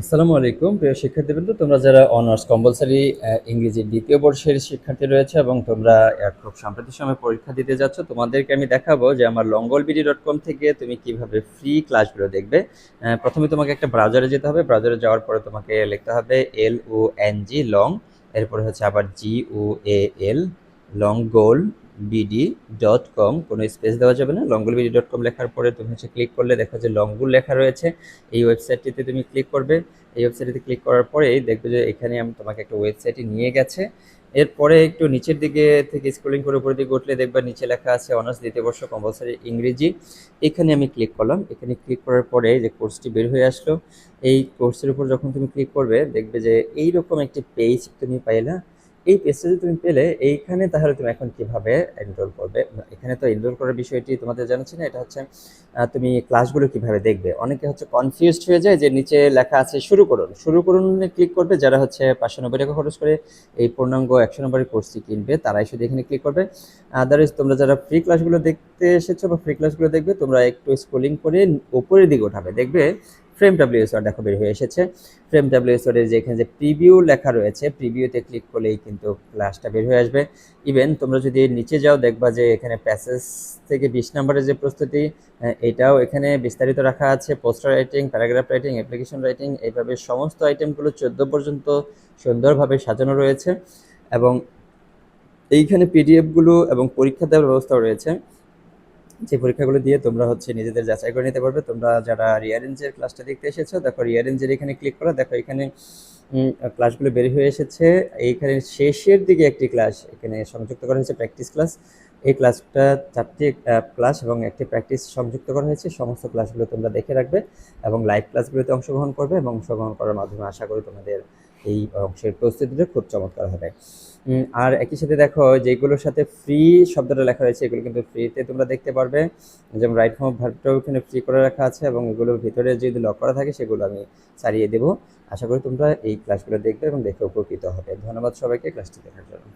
আসসালামু আলাইকুম প্রিয় শিক্ষার্থীবৃন্দ, তোমরা যারা অনার্স কম্পালসারি ইংরেজি দ্বিতীয় বর্ষের শিক্ষার্থী রয়েছে এবং তোমরা খুব সাম্প্রতিক সময় পরীক্ষা দিতে যাচ্ছ, তোমাদেরকে আমি দেখাবো যে আমার longolbd.com থেকে তুমি কিভাবে ফ্রি ক্লাসগুলো দেখবে। প্রথমে তোমাকে একটা ব্রাউজারে যেতে হবে। ব্রাউজারে যাওয়ার পরে তোমাকে লিখতে হবে LONG, এরপরে হচ্ছে আবার GOAL, লংগোল বিডি.কম, কোনো স্পেস দেওয়া যাবে না। longolbd.com লেখার পরে তুমি হচ্ছে ক্লিক করলে দেখো যে লংগুল লেখা রয়েছে। এই ওয়েবসাইটটিতে তুমি ক্লিক করবে। এই ওয়েবসাইটটিতে ক্লিক করার পরেই দেখবে যে এখানে আমি তোমাকে একটা ওয়েবসাইটে নিয়ে গেছে। এরপরে একটু নিচের দিকে থেকে স্ক্রলিং করে উপরের দিকে উঠলে দেখবা নিচে লেখা আছে অনার্স দ্বিতীয় বর্ষ কম্পালসারি ইংরেজি। এখানে আমি ক্লিক করলাম। এখানে ক্লিক করার পরে যে কোর্সটি বের হয়ে আসলো, এই কোর্সের উপর যখন তুমি ক্লিক করবে দেখবে যে এইরকম একটি পেজ তুমি পাইলা। এই পেজটা যদি তুমি পেলে এইখানে, তাহলে তুমি এখন কিভাবে এনরোল করবে। এখানে তো এনরোল করার বিষয়টি তোমাদের জানাচ্ছি না, এটা হচ্ছে তুমি ক্লাসগুলো কিভাবে দেখবে। অনেকে হচ্ছে কনফিউজড হয়ে যায় যে নিচে লেখা আছে শুরু করুন, শুরু করুন ক্লিক করবে। যারা হচ্ছে 590 টাকা খরচ করে এই পূর্ণাঙ্গ 100 নম্বরের কোর্সটি কিনবে তারাই শুধু এখানে ক্লিক করবে। আদারওয়াইজ তোমরা যারা ফ্রি ক্লাসগুলো দেখতে এসেছো বা ফ্রি ক্লাসগুলো দেখবে, তোমরা একটু স্ক্রলিং করে উপরের দিকে উঠাবে, দেখবে ফ্রেম ডাব্লিউএসআর দেখো বের হয়ে এসেছে। ফ্রেম ডাব্লিউএসআর এর যে এখানে যে প্রিভিউ লেখা রয়েছে, প্রিভিউতে ক্লিক করলেই কিন্তু ক্লাসটা বের হয়ে আসবে। ইভেন তোমরা যদি নিচে যাও দেখবা যে এখানে প্যাসেজ থেকে 20 নম্বরের যে প্রস্তুতি, এটাও এখানে বিস্তারিত রাখা আছে। Poster writing, paragraph writing, application writing, এইভাবে সমস্ত আইটেমগুলো 14 পর্যন্ত সুন্দরভাবে সাজানো রয়েছে। এবং এইখানে পিডিএফগুলো এবং পরীক্ষা দেওয়ার ব্যবস্থাও রয়েছে, যে পরীক্ষাগুলো দিয়ে তোমরা হচ্ছে নিজেদের যাচাই করে নিতে পারবে। তোমরা যারা রিয়ারেঞ্জের ক্লাসটা দেখতে এসেছো, দেখো রিয়ারেঞ্জের এখানে ক্লিক করো, দেখো এখানে ক্লাসগুলো বের হয়ে এসেছে। এইখানে শেষের দিকে একটি ক্লাস এখানে সংযুক্ত করা হয়েছে, প্র্যাকটিস ক্লাস। এই ক্লাসটা 4টি ক্লাস এবং একটি প্র্যাকটিস সংযুক্ত করা হয়েছে। সমস্ত ক্লাসগুলো তোমরা দেখে রাখবে এবং লাইভ ক্লাসগুলোতে অংশগ্রহণ করবে, এবং অংশগ্রহণ করার মাধ্যমে আশা করি তোমাদের এই অংশের প্রস্তুতিটা খুব চমৎকার হবে। আর একই সাথে দেখো যেগুলোর সাথে ফ্রি শব্দটা লেখা রয়েছে এগুলো কিন্তু ফ্রিতে তোমরা দেখতে পারবে। যেমন রাইট ফর্ম ভার্বটাও এখানে ফ্রি করে রাখা আছে, এবং এগুলোর ভিতরে যদি লক করা থাকে সেগুলো আমি ছাড়িয়ে দেবো। আশা করি তোমরা এই ক্লাসগুলো দেখবে এবং দেখে উপকৃত হবে। ধন্যবাদ সবাইকে ক্লাসটি দেখার জন্য।